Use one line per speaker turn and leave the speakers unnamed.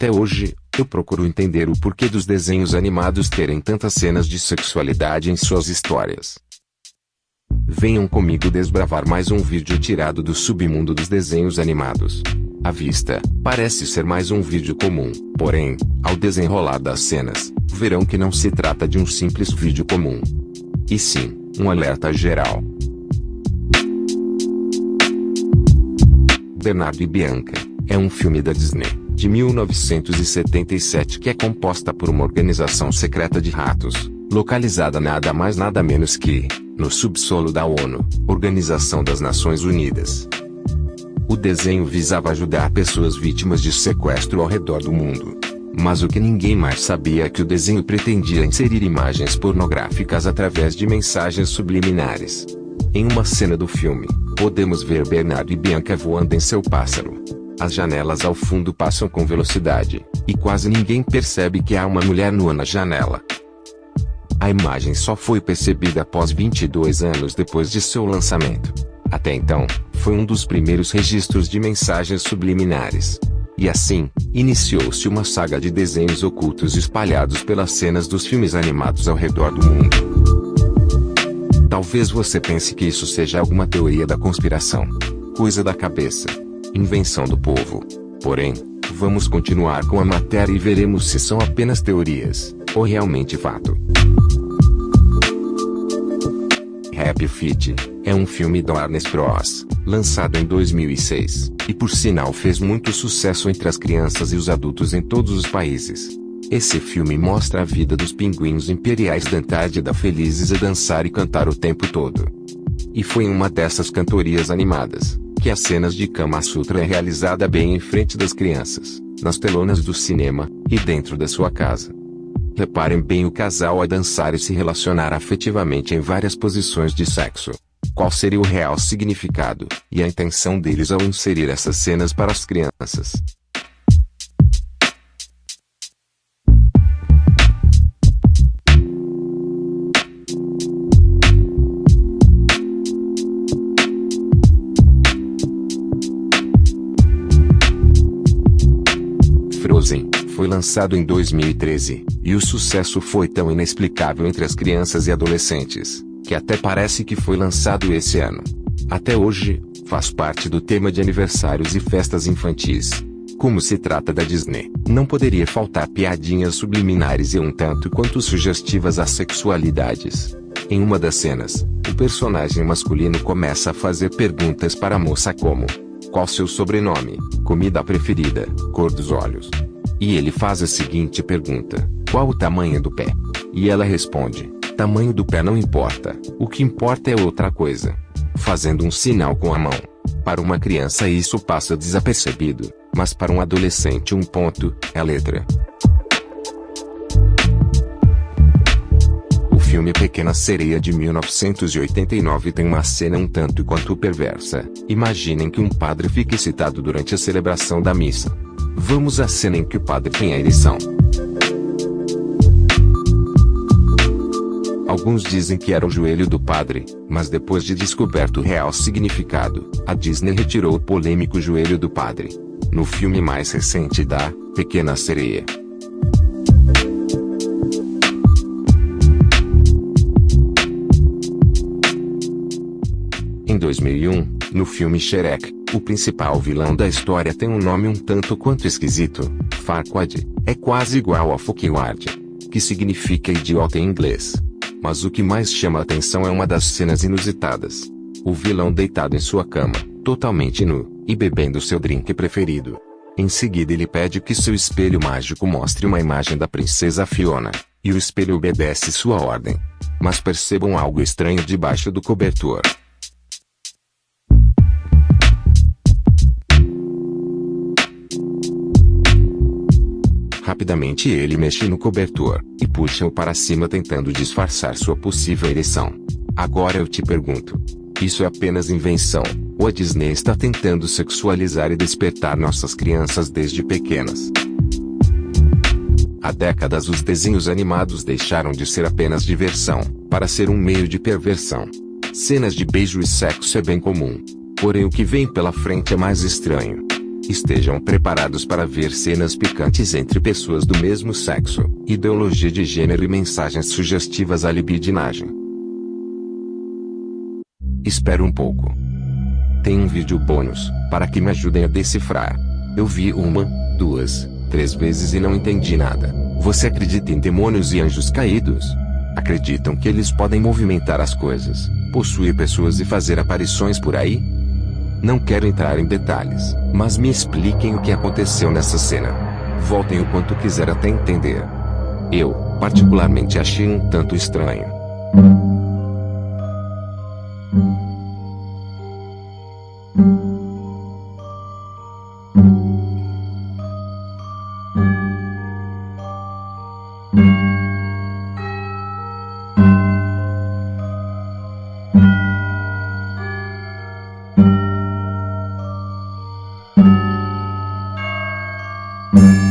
Até hoje, eu procuro entender o porquê dos desenhos animados terem tantas cenas de sexualidade em suas histórias. Venham comigo desbravar mais um vídeo tirado do submundo dos desenhos animados. À vista, parece ser mais um vídeo comum, porém, ao desenrolar das cenas, verão que não se trata de um simples vídeo comum. E sim, um alerta geral. Bernardo e Bianca é um filme da Disney, de 1977 que é composta por uma organização secreta de ratos, localizada nada mais nada menos que no subsolo da ONU, Organização das Nações Unidas. O desenho visava ajudar pessoas vítimas de sequestro ao redor do mundo. Mas o que ninguém mais sabia é que o desenho pretendia inserir imagens pornográficas através de mensagens subliminares. Em uma cena do filme, podemos ver Bernardo e Bianca voando em seu pássaro. As janelas ao fundo passam com velocidade, e quase ninguém percebe que há uma mulher nua na janela. A imagem só foi percebida após 22 anos depois de seu lançamento. Até então, foi um dos primeiros registros de mensagens subliminares. E assim, iniciou-se uma saga de desenhos ocultos espalhados pelas cenas dos filmes animados ao redor do mundo. Talvez você pense que isso seja alguma teoria da conspiração. Coisa da cabeça. Invenção do povo. Porém, vamos continuar com a matéria e veremos se são apenas teorias, ou realmente fato. Happy Feet é um filme do Warner Bros., lançado em 2006, e por sinal fez muito sucesso entre as crianças e os adultos em todos os países. Esse filme mostra a vida dos pinguins imperiais da Antártida felizes a dançar e cantar o tempo todo. E foi em uma dessas cantorias animadas, que as cenas de Kama Sutra é realizada bem em frente das crianças, nas telonas do cinema, e dentro da sua casa. Reparem bem o casal a dançar e se relacionar afetivamente em várias posições de sexo. Qual seria o real significado, e a intenção deles ao inserir essas cenas para as crianças? Frozen foi lançado em 2013, e o sucesso foi tão inexplicável entre as crianças e adolescentes, que até parece que foi lançado esse ano. Até hoje, faz parte do tema de aniversários e festas infantis. Como se trata da Disney, não poderia faltar piadinhas subliminares e um tanto quanto sugestivas às sexualidades. Em uma das cenas, o personagem masculino começa a fazer perguntas para a moça como: qual seu sobrenome, comida preferida, cor dos olhos? E ele faz a seguinte pergunta: qual o tamanho do pé? E ela responde: tamanho do pé não importa, o que importa é outra coisa. Fazendo um sinal com a mão. Para uma criança isso passa desapercebido, mas para um adolescente um ponto é a letra. O filme Pequena Sereia de 1989 tem uma cena um tanto quanto perversa. Imaginem que um padre fique excitado durante a celebração da missa. Vamos à cena em que o padre tem a ereção. Alguns dizem que era o joelho do padre, mas depois de descoberto o real significado, a Disney retirou o polêmico joelho do padre. No filme mais recente da Pequena Sereia. Em 2001, no filme Shrek, o principal vilão da história tem um nome um tanto quanto esquisito. Farquaad é quase igual a Fuckward, que significa idiota em inglês. Mas o que mais chama a atenção é uma das cenas inusitadas. O vilão deitado em sua cama, totalmente nu, e bebendo seu drink preferido. Em seguida ele pede que seu espelho mágico mostre uma imagem da princesa Fiona, e o espelho obedece sua ordem. Mas percebam algo estranho debaixo do cobertor. Rapidamente ele mexe no cobertor, e puxa-o para cima tentando disfarçar sua possível ereção. Agora eu te pergunto. Isso é apenas invenção, ou a Disney está tentando sexualizar e despertar nossas crianças desde pequenas? Há décadas os desenhos animados deixaram de ser apenas diversão, para ser um meio de perversão. Cenas de beijo e sexo é bem comum. Porém o que vem pela frente é mais estranho. Estejam preparados para ver cenas picantes entre pessoas do mesmo sexo, ideologia de gênero e mensagens sugestivas à libidinagem. Espera um pouco. Tem um vídeo bônus, para que me ajudem a decifrar. Eu vi 1, 2, 3 vezes e não entendi nada. Você acredita em demônios e anjos caídos? Acreditam que eles podem movimentar as coisas, possuir pessoas e fazer aparições por aí? Não quero entrar em detalhes, mas me expliquem o que aconteceu nessa cena. Voltem o quanto quiser até entender. Eu, particularmente, achei um tanto estranho.
Thank you.